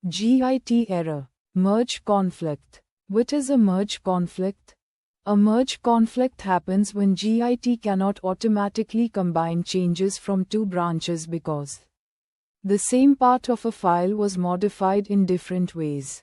Git error. Merge conflict. What is a merge conflict? A merge conflict happens when Git cannot automatically combine changes from two branches because the same part of a file was modified in different ways.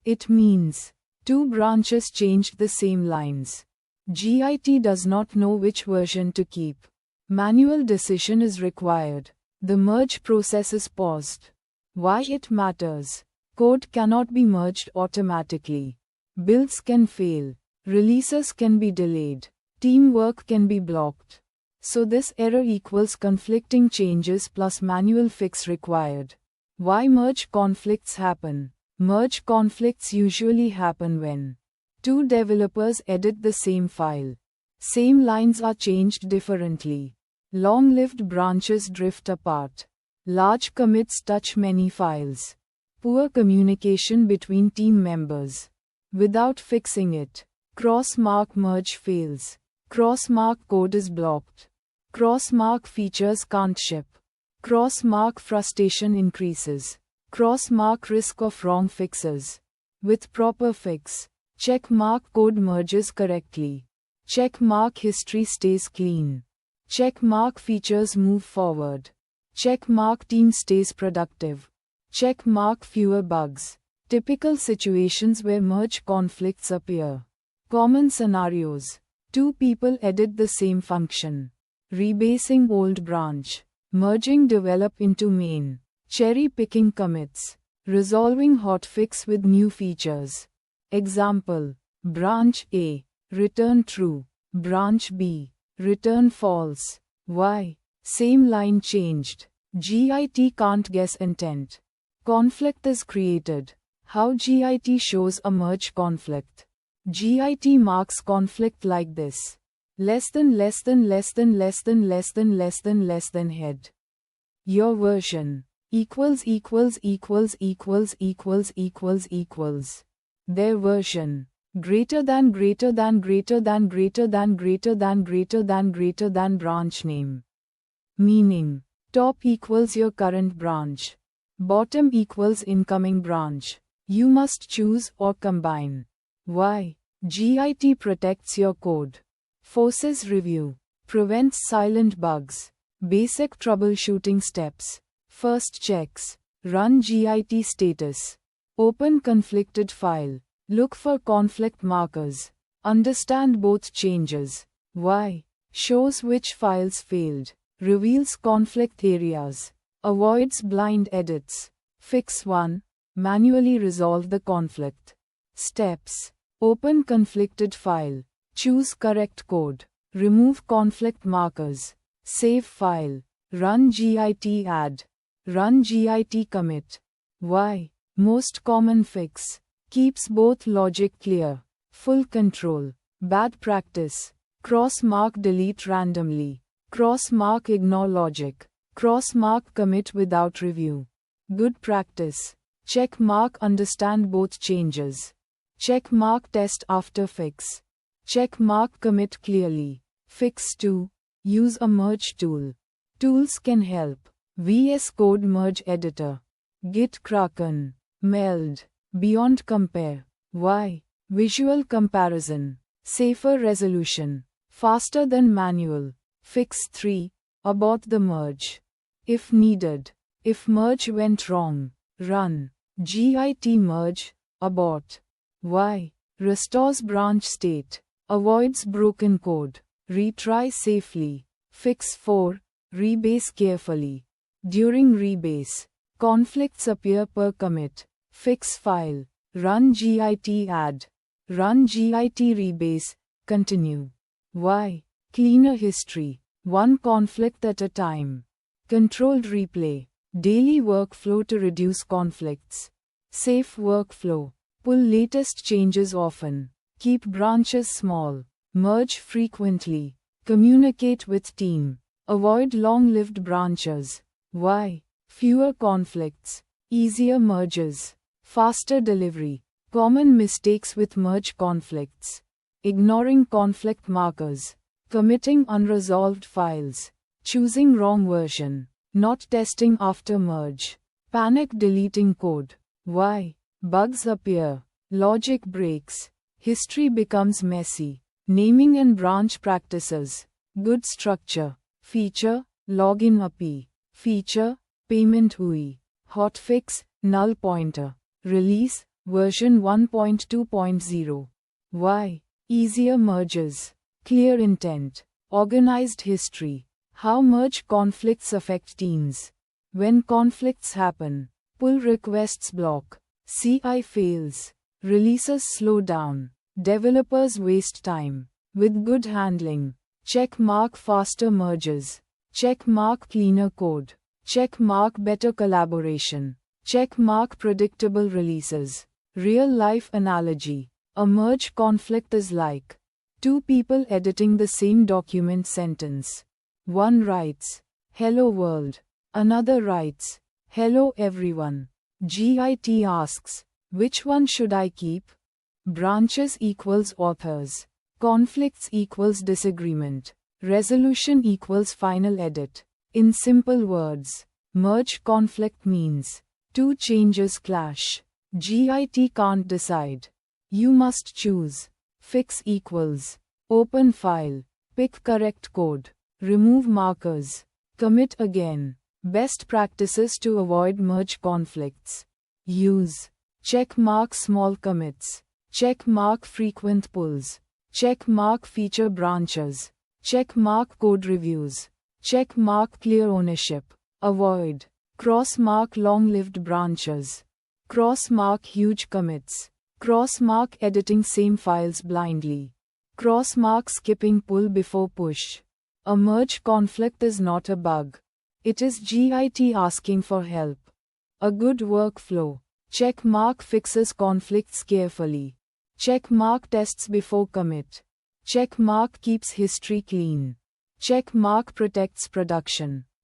It means two branches changed the same lines. Git does not know which version to keep. Manual decision is required. The merge process is paused. Why it matters? Code cannot be merged automatically. Builds can fail. Releases can be delayed. Teamwork can be blocked. So this error equals conflicting changes plus manual fix required. Why merge conflicts happen? Merge conflicts usually happen when two developers edit the same file. Same lines are changed differently. Long-lived branches drift apart. Large commits touch many files. Poor communication between team members. Without fixing it, cross-mark merge fails. Cross-mark code is blocked. Cross-mark features can't ship. Cross-mark frustration increases. Cross-mark risk of wrong fixes. With proper fix, check mark code merges correctly. Check mark history stays clean. Check mark features move forward. Check mark team stays productive. Check mark fewer bugs. Typical situations where merge conflicts appear. Common scenarios. Two people edit the same function. Rebasing old branch. Merging develop into main. Cherry-picking commits. Resolving hotfix with new features. Example. Branch A. Return true. Branch B. Return false. Why? Same line changed. Git can't guess intent. Conflict is created. How Git shows a merge conflict. Git marks conflict like this. Less than head. Your version equals. Their version greater than branch name. Meaning, top equals your current branch. Bottom equals incoming branch. You must choose or combine. Why? Git protects your code. Forces review. Prevents silent bugs. Basic troubleshooting steps. First checks. Run Git status. Open conflicted file. Look for conflict markers. Understand both changes. Why? Shows which files failed. Reveals conflict areas. Avoids blind edits. Fix 1. Manually resolve the conflict. Steps. Open conflicted file. Choose correct code. Remove conflict markers. Save file. Run Git add. Run Git commit. Why? Most common fix. Keeps both logic clear. Full control. Bad practice. Cross-mark delete randomly. Cross-mark ignore logic. Cross-mark commit without review. Good practice. Check mark understand both changes. Check mark test after fix. Check mark commit clearly. Fix 2. Use a merge tool. Tools can help. VS Code Merge Editor. Git Kraken. Meld. Beyond Compare. Why? Visual comparison. Safer resolution. Faster than manual. Fix 3. Abort the merge. If needed. If merge went wrong, run Git merge, abort. Why? Restores branch state. Avoids broken code. Retry safely. Fix 4. Rebase carefully. During rebase, conflicts appear per commit. Fix file. Run Git add. Run Git rebase. Continue. Why? Cleaner history. One conflict at a time. Controlled replay. Daily workflow to reduce conflicts. Safe workflow. Pull latest changes often. Keep branches small. Merge frequently. Communicate with team. Avoid long-lived branches. Why? Fewer conflicts. Easier merges. Faster delivery. Common mistakes with merge conflicts. Ignoring conflict markers. Committing unresolved files. Choosing wrong version. Not testing after merge. Panic deleting code. Why? Bugs appear. Logic breaks. History becomes messy. Naming and branch practices. Good structure. Feature, login API. Feature, payment UI. Hotfix, null pointer. Release, version 1.2.0. Why? Easier merges. Clear intent. Organized history. How merge conflicts affect teams. When conflicts happen, pull requests block. CI fails. Releases slow down. Developers waste time. With good handling. Check mark faster merges. Check mark cleaner code. Check mark better collaboration. Check mark predictable releases. Real life analogy. A merge conflict is like two people editing the same document sentence. One writes, "Hello world." Another writes, "Hello everyone." Git asks, which one should I keep? Branches equals authors. Conflicts equals disagreement. Resolution equals final edit. In simple words, merge conflict means two changes clash. Git can't decide. You must choose. Fix equals open file. Pick correct code. Remove markers. Commit again. Best practices to avoid merge conflicts. Use check mark small commits. Check mark frequent pulls. Check mark feature branches. Check mark code reviews. Check mark clear ownership. Avoid cross mark long-lived branches. Cross mark huge commits. Cross mark editing same files blindly. Cross mark skipping pull before push. A merge conflict is not a bug. It is Git asking for help. A good workflow. Check mark fixes conflicts carefully. Check mark tests before commit. Check mark keeps history clean. Check mark protects production.